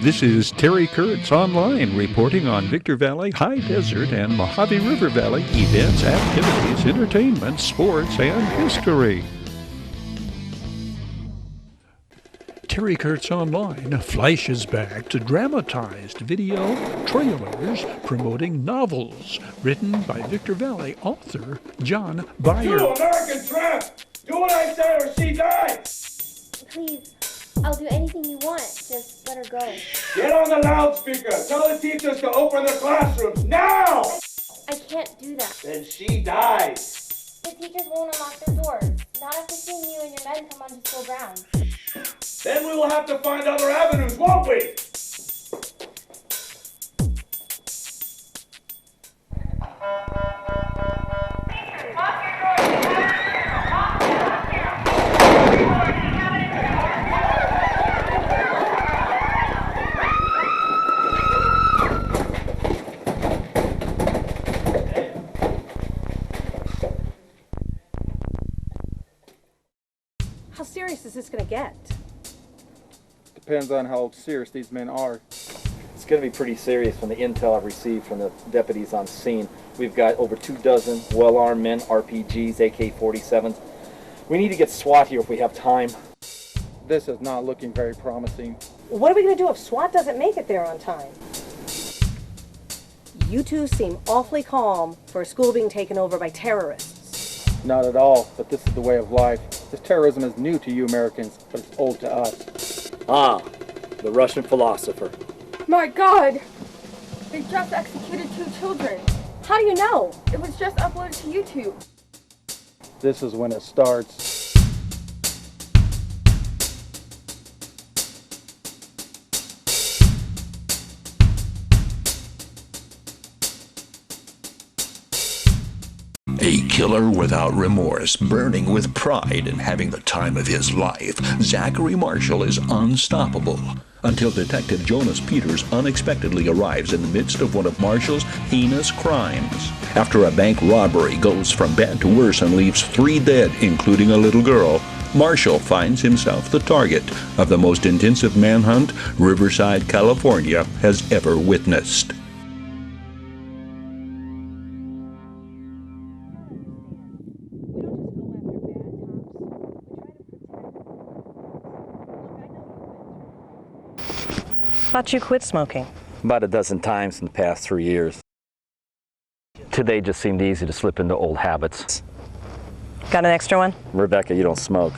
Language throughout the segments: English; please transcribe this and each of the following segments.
This is Terry Kurtz Online reporting on Victor Valley, High Desert, and Mojave River Valley events, activities, entertainment, sports, and history. Terry Kurtz Online flashes back to dramatized video trailers promoting novels written by Victor Valley author John Byer. You American tramp! Do what I say or she dies! Please, I'll do anything you want. Just let her go. Get on the loudspeaker! Tell the teachers to open the classrooms now! I can't do that. Then she dies. The teachers won't unlock their doors. Not after seeing you and your men come onto school grounds. Then we will have to find other avenues, won't we? How serious is this going to get? Depends on how serious these men are. It's going to be pretty serious from the intel I've received from the deputies on scene. We've got over 24 well-armed men, RPGs, AK-47s. We need to get SWAT here if we have time. This is not looking very promising. What are we going to do if SWAT doesn't make it there on time? You two seem awfully calm for a school being taken over by terrorists. Not at all, but this is the way of life. This terrorism is new to you Americans, but it's old to us. Ah, the Russian philosopher. My God! They just executed 2 children. How do you know? It was just uploaded to YouTube. This is when it starts. A killer without remorse, burning with pride and having the time of his life, Zachary Marshall is unstoppable until Detective Jonas Peters unexpectedly arrives in the midst of one of Marshall's heinous crimes. After a bank robbery goes from bad to worse and leaves 3 dead, including a little girl, Marshall finds himself the target of the most intensive manhunt Riverside, California has ever witnessed. Thought you quit smoking. About a dozen times in the past 3 years. Today just seemed easy to slip into old habits. Got an extra one? Rebecca, you don't smoke.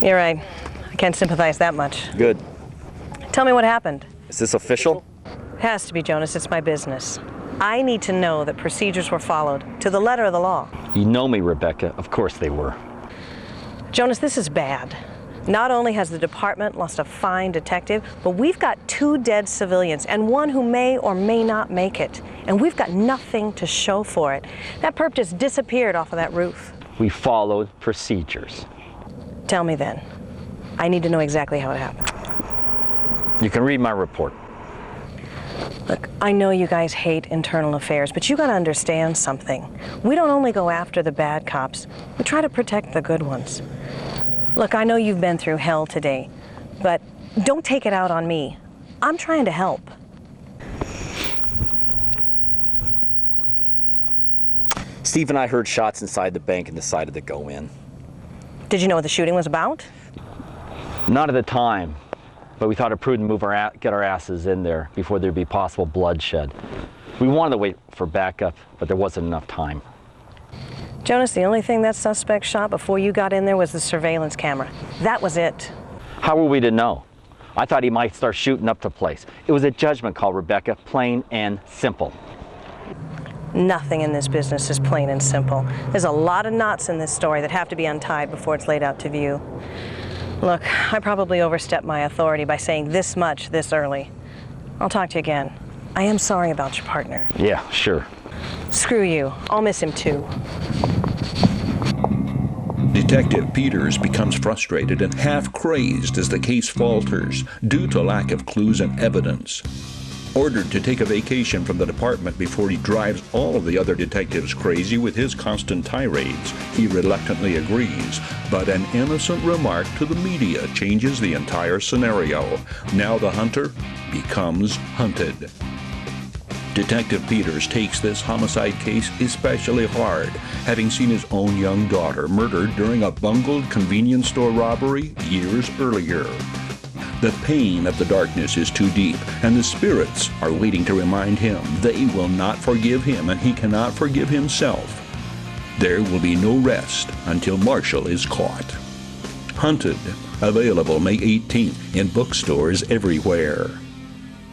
You're right. I can't sympathize that much. Good. Tell me what happened. Is this official? Has to be, Jonas. It's my business. I need to know that procedures were followed to the letter of the law. You know me, Rebecca. Of course they were. Jonas, this is bad. Not only has the department lost a fine detective, but we've got 2 dead civilians and one who may or may not make it. And we've got nothing to show for it. That perp just disappeared off of that roof. We followed procedures. Tell me then. I need to know exactly how it happened. You can read my report. Look, I know you guys hate internal affairs, but you gotta understand something. We don't only go after the bad cops, we try to protect the good ones. Look, I know you've been through hell today, but don't take it out on me. I'm trying to help. Steve and I heard shots inside the bank and decided to go in. Did you know what the shooting was about? Not at the time, but we thought it prudent to get our asses in there before there'd be possible bloodshed. We wanted to wait for backup, but there wasn't enough time. Jonas, the only thing that suspect shot before you got in there was the surveillance camera. That was it. How were we to know? I thought he might start shooting up the place. It was a judgment call, Rebecca, plain and simple. Nothing in this business is plain and simple. There's a lot of knots in this story that have to be untied before it's laid out to view. Look, I probably overstepped my authority by saying this much this early. I'll talk to you again. I am sorry about your partner. Yeah, sure. Screw you. I'll miss him too. Detective Peters becomes frustrated and half crazed as the case falters due to lack of clues and evidence. Ordered to take a vacation from the department before he drives all of the other detectives crazy with his constant tirades, he reluctantly agrees, but an innocent remark to the media changes the entire scenario. Now the hunter becomes hunted. Detective Peters takes this homicide case especially hard, having seen his own young daughter murdered during a bungled convenience store robbery years earlier. The pain of the darkness is too deep, and the spirits are waiting to remind him they will not forgive him, and he cannot forgive himself. There will be no rest until Marshall is caught. Hunted, available May 18th in bookstores everywhere.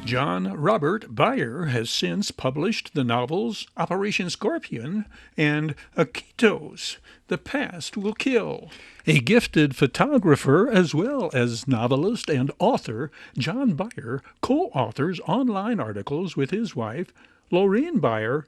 John Robert Byer has since published the novels Operation Scorpion and Akitos, The Past Will Kill. A gifted photographer as well as novelist and author, John Byer co-authors online articles with his wife, Laureen Byer,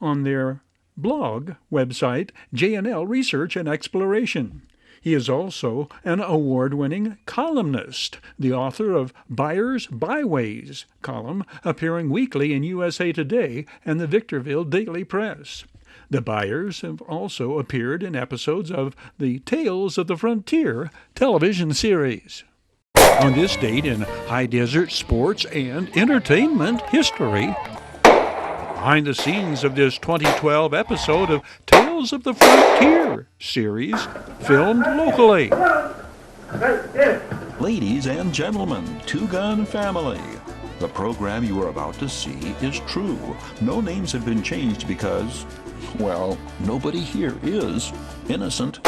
on their blog website, JNL Research and Exploration. He is also an award-winning columnist, the author of Byers Byways column, appearing weekly in USA Today and the Victorville Daily Press. The Byers have also appeared in episodes of the Tales of the Frontier television series. On this date in high desert sports and entertainment history, behind the scenes of this 2012 episode of Tales of the Frontier series, filmed locally. Ladies and gentlemen, Two Gun Family. The program you are about to see is true. No names have been changed because, well, nobody here is innocent.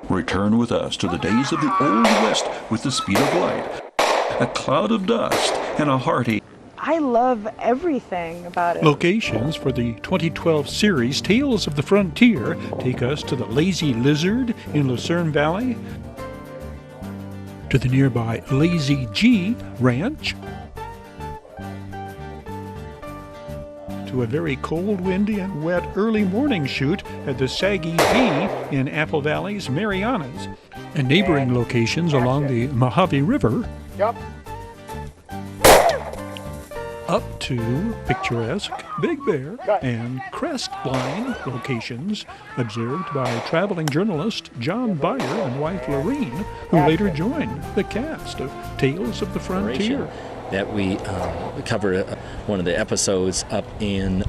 Return with us to the days of the Old West with the speed of light, a cloud of dust, and a hearty I love everything about it. Locations for the 2012 series Tales of the Frontier take us to the Lazy Lizard in Lucerne Valley, to the nearby Lazy G Ranch, to a very cold, windy, and wet early morning shoot at the Saggy V in Apple Valley's Marianas, and neighboring locations along the Mojave River, up to picturesque Big Bear and Crestline locations observed by traveling journalist John Byer and wife Laureen, who later joined the cast of Tales of the Frontier. That we covered one of the episodes up in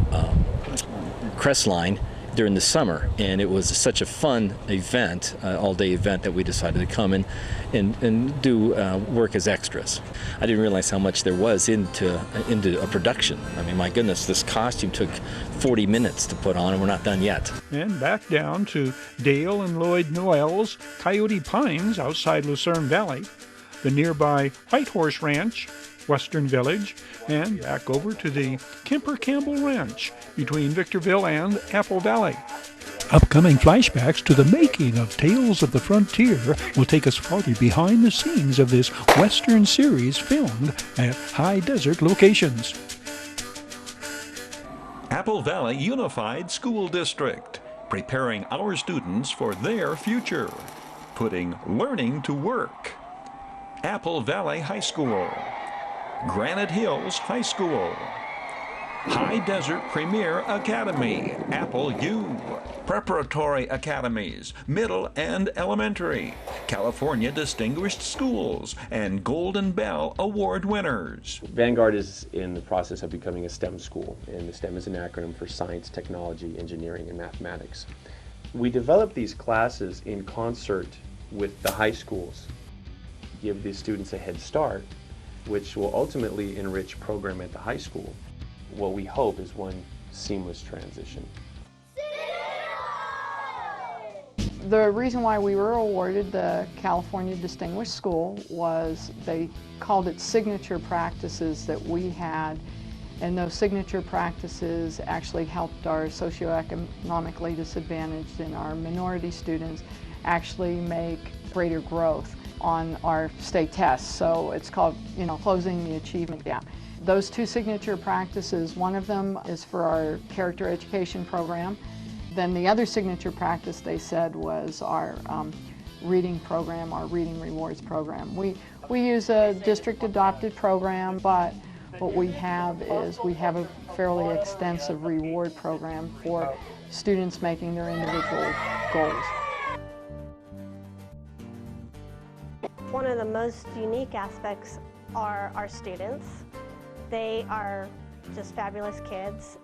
Crestline during the summer, and it was such a fun event, all-day event, that we decided to come in and do work as extras. I didn't realize how much there was into a production. I mean, my goodness, this costume took 40 minutes to put on, and we're not done yet. And back down to Dale and Lloyd Noel's Coyote Pines outside Lucerne Valley, the nearby White Horse Ranch, Western Village, and back over to the Kemper Campbell Ranch between Victorville and Apple Valley. Upcoming flashbacks to the making of Tales of the Frontier will take us farther behind the scenes of this Western series filmed at high desert locations. Apple Valley Unified School District, preparing our students for their future, putting learning to work. Apple Valley High School, Granite Hills High School, High Desert Premier Academy, Apple U, Preparatory Academies, Middle and Elementary, California Distinguished Schools, and Golden Bell Award winners. Vanguard is in the process of becoming a STEM school, and the STEM is an acronym for Science, Technology, Engineering, and Mathematics. We develop these classes in concert with the high schools, give the students a head start, which will ultimately enrich program at the high school. What we hope is one seamless transition. The reason why we were awarded the California Distinguished School was they called it signature practices that we had, and those signature practices actually helped our socioeconomically disadvantaged and our minority students actually make greater growth on our state tests. So it's called, closing the achievement gap. Those two signature practices, one of them is for our character education program. Then the other signature practice, they said, was our reading program, our reading rewards program. We use a district adopted program, but What we have is we have a fairly extensive reward program for students making their individual goals. One of the most unique aspects are our students. They are just fabulous kids.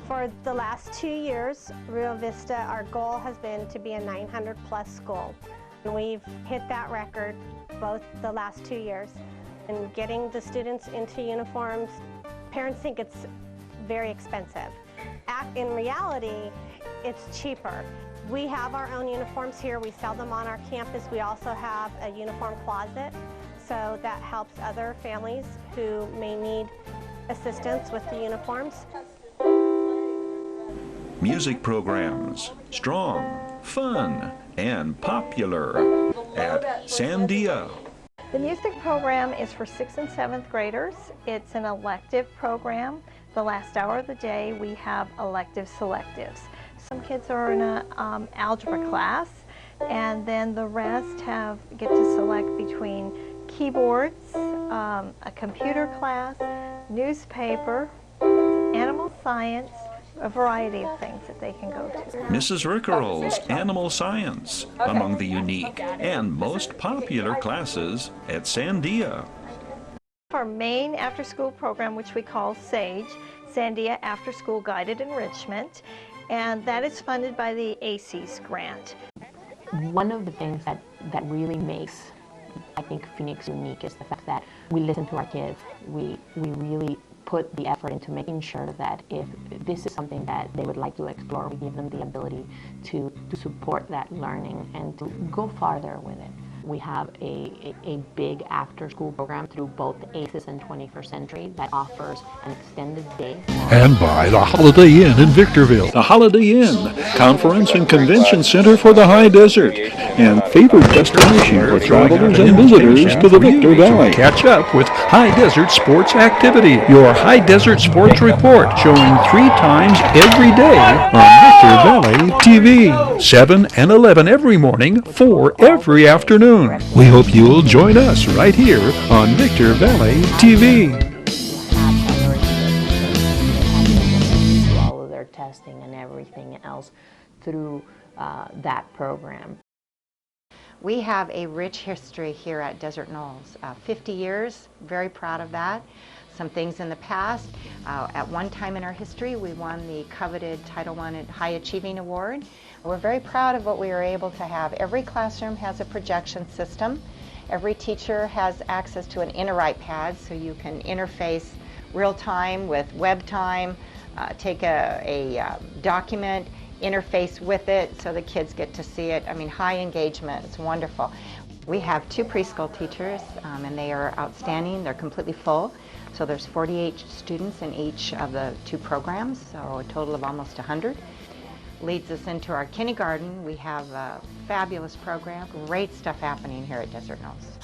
For the last 2 years, Rio Vista, our goal has been to be a 900 plus school. And we've hit that record both the last 2 years. And getting the students into uniforms, parents think it's very expensive. In reality, it's cheaper. We have our own uniforms here. We sell them on our campus. We also have a uniform closet, so that helps other families who may need assistance with the uniforms. Music programs, strong, fun, and popular at Sandia. The music program is for 6th and 7th graders. It's an elective program. The last hour of the day we have elective selectives. Some kids are in an algebra class, and then the rest get to select between keyboards, a computer class, newspaper, animal science, a variety of things that they can go to. Mrs. Rickerell's Animal Science, among the unique and most popular classes at Sandia. Our main after-school program, which we call SAGE, Sandia After School Guided Enrichment, and that is funded by the ACES grant. One of the things that really makes, I think, Phoenix unique is the fact that we listen to our kids. We really put the effort into making sure that if this is something that they would like to explore, we give them the ability to support that learning and to go farther with it. We have a big after-school program through both ACES and 21st Century that offers an extended day. And by the Holiday Inn in Victorville. The Holiday Inn, Conference and Convention Center for the High Desert, and favored destination for travelers and visitors to the Victor Valley. Catch up with High Desert Sports Activity, your High Desert Sports Report, showing 3 times every day on Victor Valley TV. 7 and 11 every morning, 4 every afternoon. We hope you'll join us right here on Victor Valley TV. All of their testing and everything else through that program. We have a rich history here at Desert Knolls. 50 years, very proud of that. Some things in the past. At one time in our history, we won the coveted Title I High Achieving Award. We're very proud of what we were able to have. Every classroom has a projection system. Every teacher has access to an InterWrite pad, so you can interface real time with web time, take a document, interface with it so the kids get to see it. I mean, high engagement, it's wonderful. We have 2 preschool teachers and they are outstanding. They're completely full. So there's 48 students in each of the 2 programs, so a total of almost 100. Leads us into our kindergarten. We have a fabulous program. Great stuff happening here at Desert Knolls.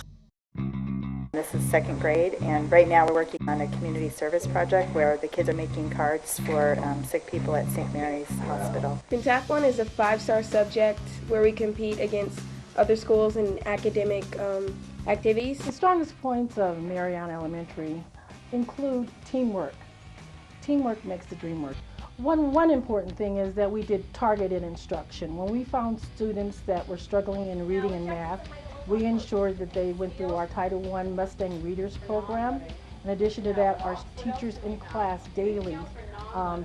This is 2nd grade, and right now we're working on a community service project where the kids are making cards for sick people at St. Mary's Hospital. Pentathlon is a 5-star subject where we compete against other schools in academic activities. The strongest points of Mariana Elementary include teamwork. Teamwork makes the dream work. One important thing is that we did targeted instruction. When we found students that were struggling in reading and math, we ensured that they went through our Title I Mustang Readers program. In addition to that, our teachers in class daily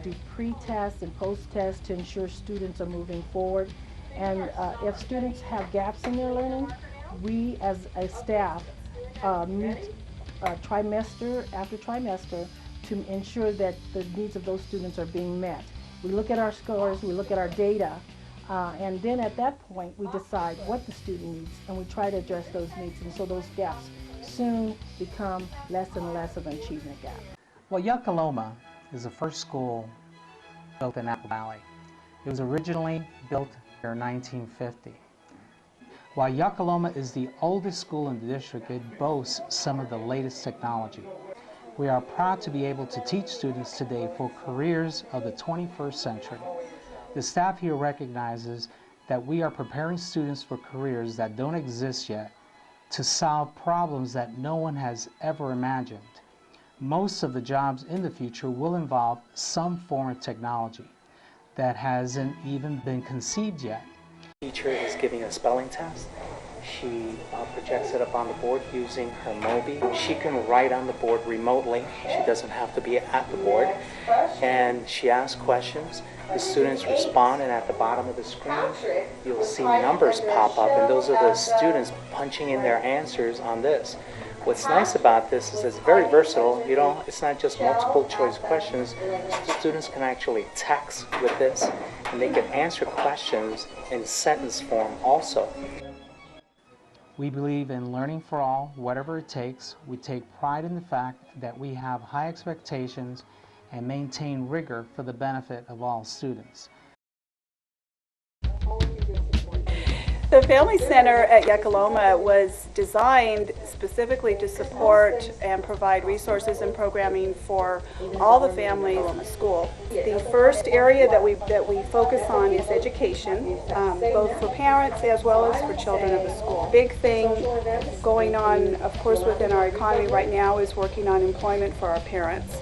do pre-tests and post-tests to ensure students are moving forward. And if students have gaps in their learning, we as a staff meet trimester after trimester to ensure that the needs of those students are being met. We look at our scores, we look at our data, and then at that point we decide what the student needs and we try to address those needs, and so those gaps soon become less and less of an achievement gap. Well, Yuckaloma is the first school built in Apple Valley. It was originally built here in 1950. While Yuckaloma is the oldest school in the district, it boasts some of the latest technology. We are proud to be able to teach students today for careers of the 21st century. The staff here recognizes that we are preparing students for careers that don't exist yet to solve problems that no one has ever imagined. Most of the jobs in the future will involve some form of technology that hasn't even been conceived yet. The teacher is giving a spelling test. She projects it up on the board using her Mobi. She can write on the board remotely. She doesn't have to be at the board. And she asks questions. The students respond, and at the bottom of the screen, you'll see numbers pop up, and those are the students punching in their answers on this. What's nice about this is it's very versatile. You know, it's not just multiple choice questions. Students can actually text with this, and they can answer questions in sentence form also. We believe in learning for all, whatever it takes. We take pride in the fact that we have high expectations and maintain rigor for the benefit of all students. The Family Center at Yakaloma was designed specifically to support and provide resources and programming for all the families in the school. The first area that we focus on is education, both for parents as well as for children of the school. Big thing going on, of course, within our economy right now is working on employment for our parents.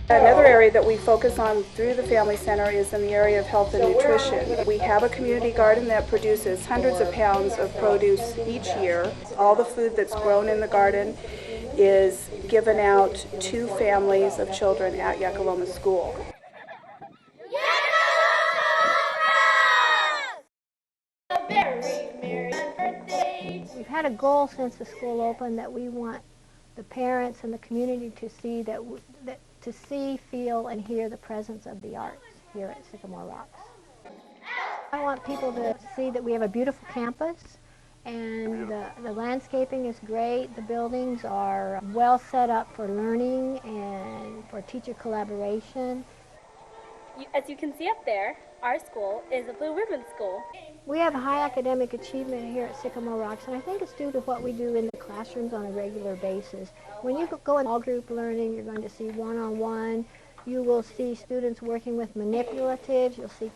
Another area that we focus on through the Family Center is in the area of health and nutrition. We have a community garden that produces hundreds of pounds of produce each year. All the food that's grown in the garden is given out to families of children at Yakaloma School. We've had a goal since the school opened that we want the parents and the community to see to see, feel, and hear the presence of the arts here at Sycamore Rocks. I want people to see that we have a beautiful campus, and the landscaping is great. The buildings are well set up for learning and for teacher collaboration. As you can see up there, our school is a Blue Ribbon School. We have high academic achievement here at Sycamore Rocks, and I think it's due to what we do in the classrooms on a regular basis. When you go in all group learning, you're going to see one-on-one. You will see students working with manipulatives. You'll see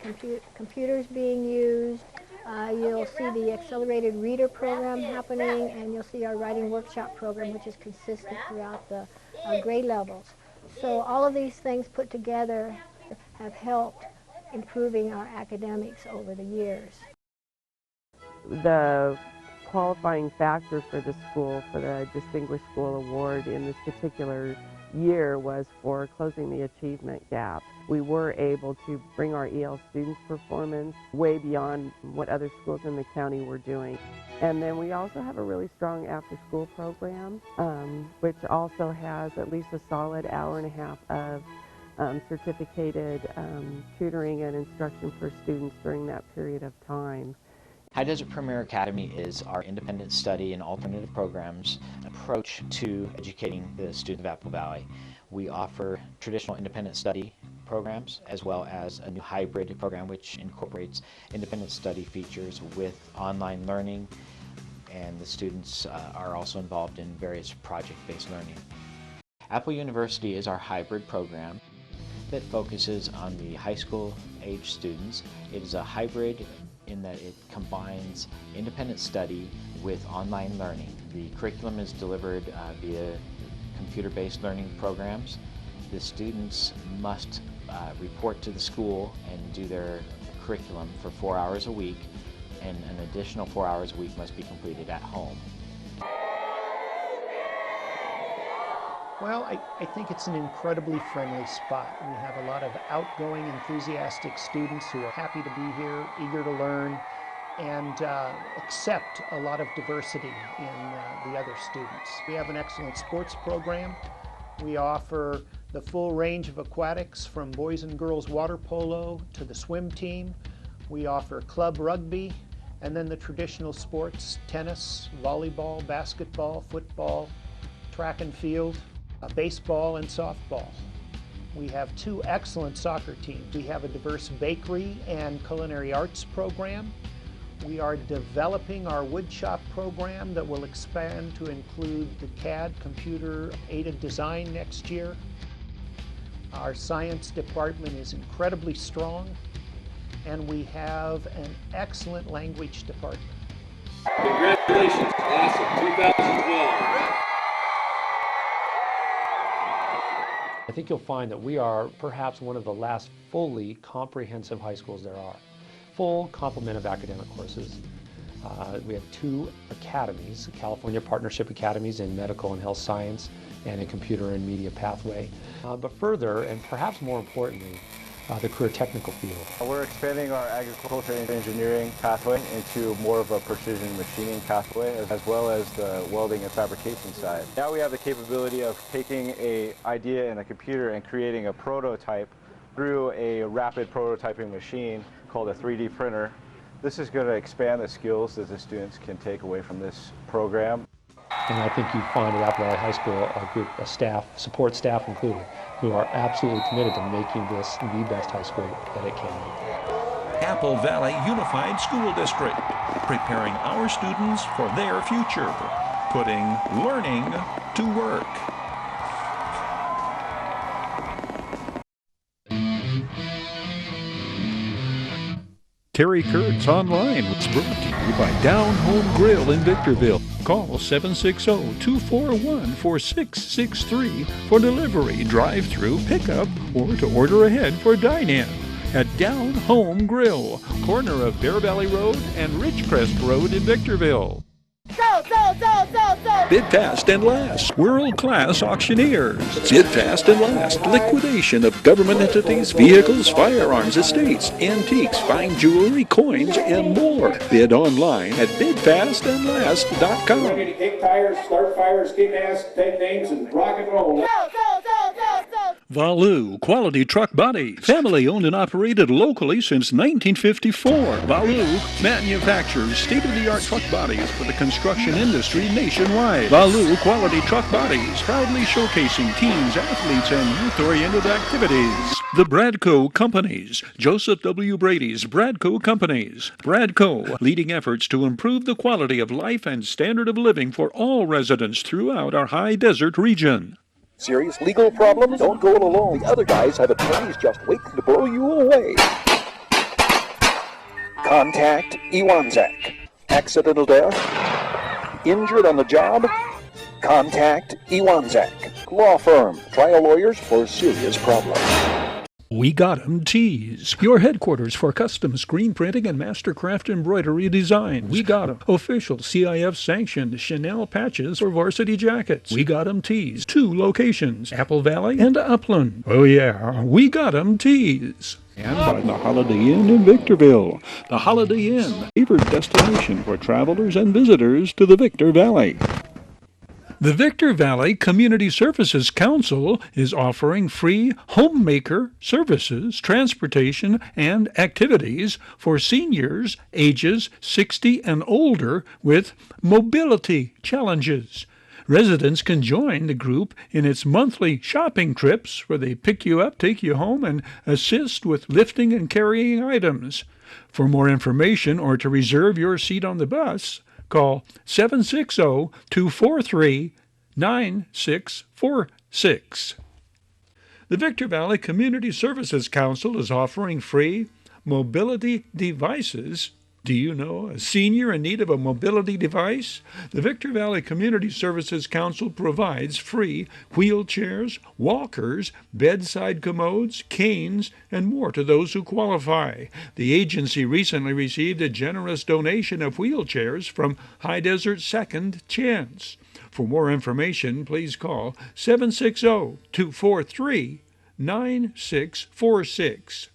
computers being used. You'll see the accelerated reader program happening, and you'll see our writing workshop program, which is consistent throughout the grade levels. So all of these things put together have helped improving our academics over the years. The qualifying factor for the school, for the Distinguished School Award in this particular year, was for closing the achievement gap. We were able to bring our EL students' performance way beyond what other schools in the county were doing. And then we also have a really strong after-school program, which also has at least a solid hour and a half of certificated tutoring and instruction for students during that period of time. High Desert Premier Academy is our independent study and alternative programs approach to educating the student of Apple Valley. We offer traditional independent study programs as well as a new hybrid program which incorporates independent study features with online learning, and the students are also involved in various project-based learning. Apple University is our hybrid program that focuses on the high school age students. It is a hybrid in that it combines independent study with online learning. The curriculum is delivered via computer-based learning programs. The students must report to the school and do their curriculum for 4 hours a week, and an additional 4 hours a week must be completed at home. Well, I think it's an incredibly friendly spot. We have a lot of outgoing, enthusiastic students who are happy to be here, eager to learn, and accept a lot of diversity in the other students. We have an excellent sports program. We offer the full range of aquatics from boys and girls water polo to the swim team. We offer club rugby, and then the traditional sports, tennis, volleyball, basketball, football, track and field, baseball and softball. We have 2 excellent soccer teams. We have a diverse bakery and culinary arts program. We are developing our woodshop program that will expand to include the CAD, computer-aided design, next year. Our science department is incredibly strong, and we have an excellent language department. Congratulations, class of 2012. I think you'll find that we are perhaps one of the last fully comprehensive high schools there are. Full complement of academic courses. We have 2 academies, California Partnership Academies in Medical and Health Science and in Computer and Media Pathway. But further, and perhaps more importantly, the career technical field. We're expanding our agriculture and engineering pathway into more of a precision machining pathway, as well as the welding and fabrication side. Now we have the capability of taking an idea in a computer and creating a prototype through a rapid prototyping machine called a 3D printer. This is going to expand the skills that the students can take away from this program. And I think you find at Apple Valley High School a group of staff, support staff included, who are absolutely committed to making this the best high school that it can be. Apple Valley Unified School District, preparing our students for their future, putting learning to work. Terry Kurtz Online was brought to you by Down Home Grill in Victorville. Call 760-241-4663 for delivery, drive-through, pickup, or to order ahead for dine-in. At Down Home Grill, corner of Bear Valley Road and Ridgecrest Road in Victorville. Bid fast and last. World-class auctioneers. Bid fast and last. Liquidation of government entities, vehicles, firearms, estates, antiques, fine jewelry, coins, and more. Bid online at bidfastandlast.com. Ready to kick tires, start fires, kick ass, take names, and rock and roll. Valu Quality Truck Body. Family owned and operated locally since 1954. Valu manufactures state-of-the-art truck bodies for the construction industry nationwide. Valu Quality Truck Bodies, proudly showcasing teams, athletes, and youth-oriented activities. The Bradco Companies. Joseph W. Brady's Bradco Companies. Bradco, leading efforts to improve the quality of life and standard of living for all residents throughout our high desert region. Serious legal problems? Don't go it alone. The other guys have attorneys just waiting to blow you away. Contact Iwanzak. Accidental death? Injured on the job? Contact Iwanzak. Law firm. Trial lawyers for serious problems. We Got 'em Tees, your headquarters for custom screen printing and mastercraft embroidery designs. We Got 'em. Official CIF sanctioned Chanel patches for varsity jackets. We Got 'em Tees. 2 locations, Apple Valley and Upland. Oh yeah, We Got 'em Tees. And by the Holiday Inn in Victorville. The Holiday Inn, favored destination for travelers and visitors to the Victor Valley. The Victor Valley Community Services Council is offering free homemaker services, transportation, and activities for seniors ages 60 and older with mobility challenges. Residents can join the group in its monthly shopping trips where they pick you up, take you home, and assist with lifting and carrying items. For more information or to reserve your seat on the bus, call 760-243-9646. The Victor Valley Community Services Council is offering free mobility devices. Do you know a senior in need of a mobility device? The Victor Valley Community Services Council provides free wheelchairs, walkers, bedside commodes, canes, and more to those who qualify. The agency recently received a generous donation of wheelchairs from High Desert Second Chance. For more information, please call 760-243-9646.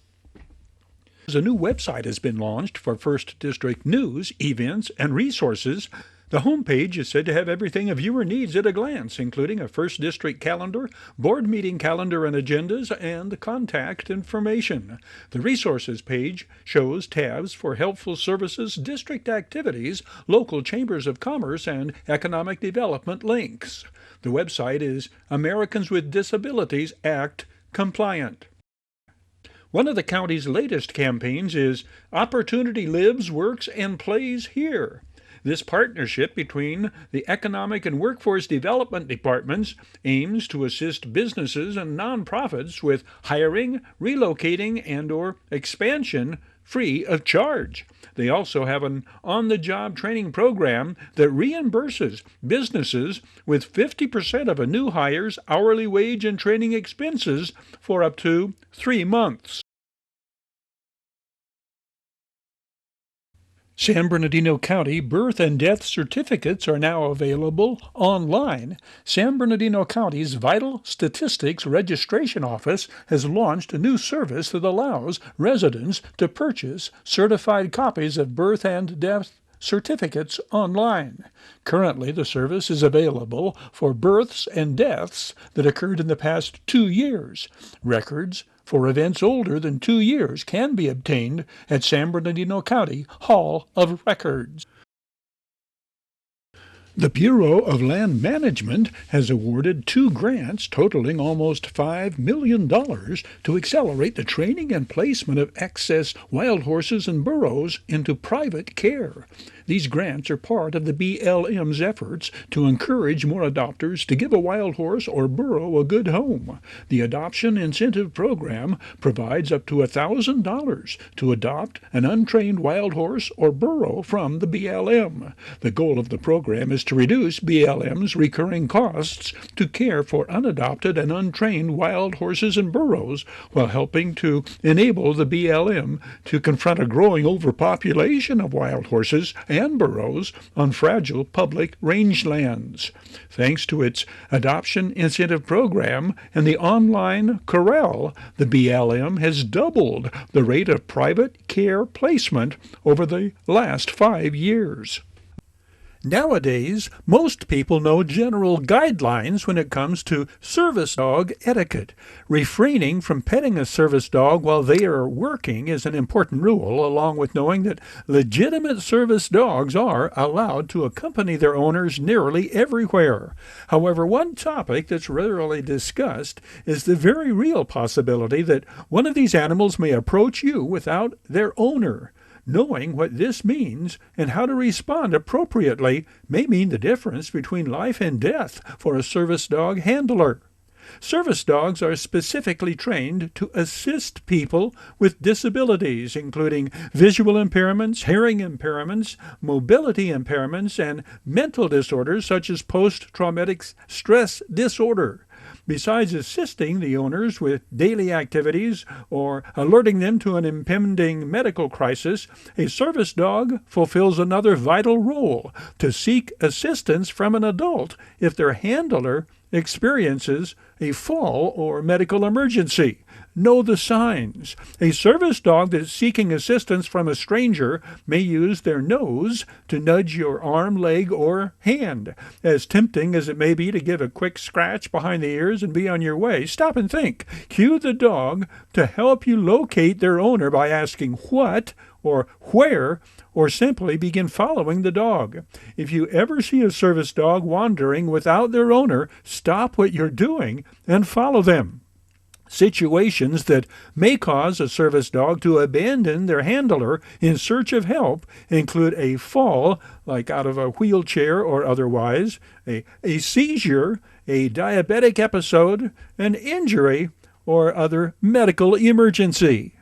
A new website has been launched for First District news, events, and resources. The homepage is said to have everything a viewer needs at a glance, including a First District calendar, board meeting calendar and agendas, and contact information. The resources page shows tabs for helpful services, district activities, local chambers of commerce, and economic development links. The website is Americans with Disabilities Act compliant. One of the county's latest campaigns is Opportunity Lives, Works, and Plays Here. This partnership between the Economic and Workforce Development Departments aims to assist businesses and nonprofits with hiring, relocating, and/or expansion free of charge. They also have an on-the-job training program that reimburses businesses with 50% of a new hire's hourly wage and training expenses for up to 3 months. San Bernardino County birth and death certificates are now available online. San Bernardino County's Vital Statistics Registration Office has launched a new service that allows residents to purchase certified copies of birth and death certificates online. Currently, the service is available for births and deaths that occurred in the past 2 years. Records for events older than 2 years can be obtained at San Bernardino County Hall of Records. The Bureau of Land Management has awarded 2 grants totaling almost $5 million to accelerate the training and placement of excess wild horses and burros into private care. These grants are part of the BLM's efforts to encourage more adopters to give a wild horse or burro a good home. The Adoption Incentive Program provides up to $1,000 to adopt an untrained wild horse or burro from the BLM. The goal of the program is to reduce BLM's recurring costs to care for unadopted and untrained wild horses and burros, while helping to enable the BLM to confront a growing overpopulation of wild horses and burros on fragile public rangelands. Thanks to its Adoption Incentive Program and the online corral, the BLM has doubled the rate of private care placement over the last 5 years. Nowadays, most people know general guidelines when it comes to service dog etiquette. Refraining from petting a service dog while they are working is an important rule, along with knowing that legitimate service dogs are allowed to accompany their owners nearly everywhere. However, one topic that's rarely discussed is the very real possibility that one of these animals may approach you without their owner. Knowing what this means and how to respond appropriately may mean the difference between life and death for a service dog handler. Service dogs are specifically trained to assist people with disabilities, including visual impairments, hearing impairments, mobility impairments, and mental disorders such as post-traumatic stress disorder. Besides assisting the owners with daily activities or alerting them to an impending medical crisis, a service dog fulfills another vital role: to seek assistance from an adult if their handler experiences a fall or medical emergency. Know the signs. A service dog that's seeking assistance from a stranger may use their nose to nudge your arm, leg, or hand. As tempting as it may be to give a quick scratch behind the ears and be on your way, stop and think. Cue the dog to help you locate their owner by asking what or where, or simply begin following the dog. If you ever see a service dog wandering without their owner, stop what you're doing and follow them. Situations that may cause a service dog to abandon their handler in search of help include a fall, like out of a wheelchair or otherwise, a seizure, a diabetic episode, an injury, or other medical emergency.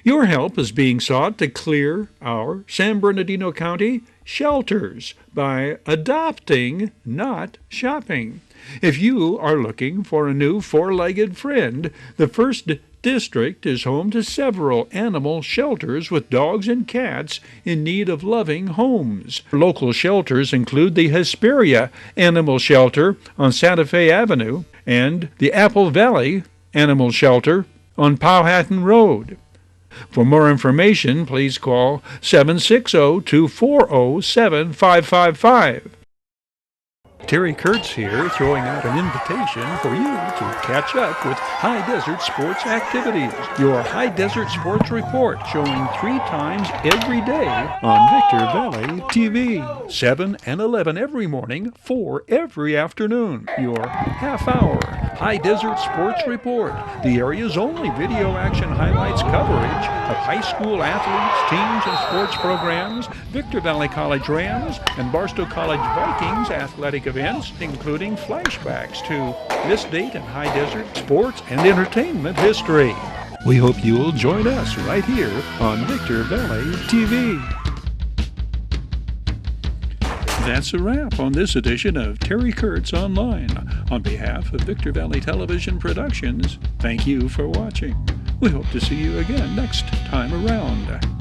Your help is being sought to clear our San Bernardino County shelters by adopting, not shopping. If you are looking for a new four-legged friend, the First District is home to several animal shelters with dogs and cats in need of loving homes. Local shelters include the Hesperia Animal Shelter on Santa Fe Avenue and the Apple Valley Animal Shelter on Powhatan Road. For more information, please call 760-240-7555. Terry Kurtz here, throwing out an invitation for you to catch up with High Desert Sports activities. Your High Desert Sports Report, showing 3 times every day on Victor Valley TV. 7 and 11 every morning, 4 every afternoon. Your half-hour High Desert Sports Report, the area's only video action highlights coverage of high school athletes, teams, and sports programs, Victor Valley College Rams, and Barstow College Vikings athletic events, including flashbacks to this date in High Desert sports and entertainment history. We hope you'll join us right here on Victor Valley TV. That's a wrap on this edition of Terry Kurtz Online. On behalf of Victor Valley Television Productions, thank you for watching. We hope to see you again next time around.